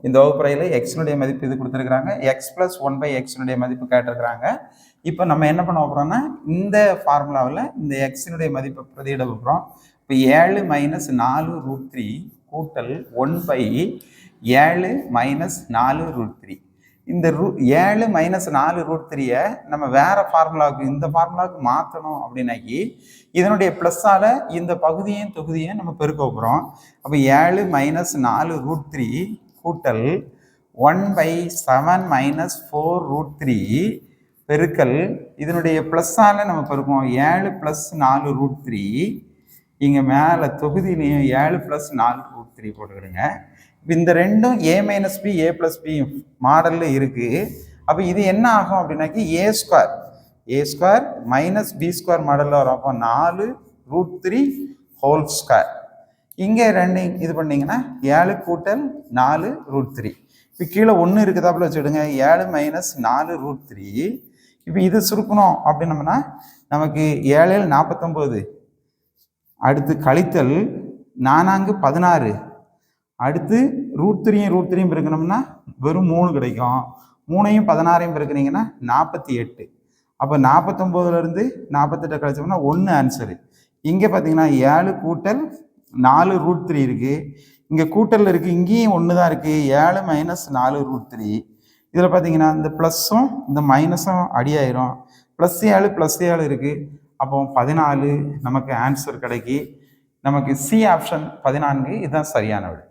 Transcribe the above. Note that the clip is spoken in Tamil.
இந்த வகுப்பறையில் எக்ஸினுடைய மதிப்பு இது கொடுத்துருக்குறாங்க. எக்ஸ் ப்ளஸ் 1/xனுடைய மதிப்பு கேட்டிருக்கிறாங்க. இப்போ நம்ம என்ன பண்ண போகிறோம்னா இந்த ஃபார்முலாவில் இந்த எக்ஸினுடைய மதிப்பை பிரதியிட போகிறோம். இப்போ 7 - 4√3 கூட்டல் 1/7 - 4√3. இந்த 7 - 4√3 நம்ம வேற ஃபார்முலாவுக்கு இந்த ஃபார்முலாவுக்கு மாற்றணும் அப்படின்னாக்கி இதனுடைய ப்ளஸ்ஸால் இந்த பகுதியும் தொகுதியும் நம்ம பெருக்க போகிறோம். அப்போ 7 - 4√3 கூட்டல் 1/7 - 4√3 பெருக்கல் இதனுடைய ப்ளஸ்ஸால் நம்ம பெருக்குவோம். 7 + 4√3 இங்கே மேலே தொகுதியிலையும் 7 + 4√3 போட்டுக்கிடுங்க. இப்போ இந்த ரெண்டும் a - b a + b மாடலில் இருக்குது. அப்போ இது என்ன ஆகும் அப்படின்னாக்கி a² - b² மாடலில் வரும். அப்போ 4√3 ஹோல் ஸ்கொயர். இங்கே ரெண்டையும் இது பண்ணிங்கன்னா 7 கூட்டல் 4√3. இப்போ கீழே 1 இருக்குதாப்புல வச்சுடுங்க. 7 - 4√3. இப்போ இது சுருக்கணும் அப்படின்னோம்னா நமக்கு 7 - 49, அடுத்து கழித்தல் 4 - 16, அடுத்து √3 பெருக்கணும்னா வெறும் 3 கிடைக்கும். 3 - 16 பெருக்கினீங்கன்னா 48. அப்போ 49லேருந்து 48 கழிச்சோம்னா 1 ஆன்சரு. இங்கே பார்த்தீங்கன்னா 7 கூட்டல் 4√3 இருக்குது. இங்கே கூட்டல் இருக்குது, இங்கேயும் 1 தான் இருக்குது. 7 - 4√3. இதில் பார்த்தீங்கன்னா இந்த ப்ளஸ்ஸும் இந்த மைனஸும் அடியாயிரும். +7 +7 இருக்குது. அப்போ 14 நமக்கு ஆன்சர் கிடைக்கி. நமக்கு சி ஆப்ஷன் 14 இதுதான் சரியான விடை.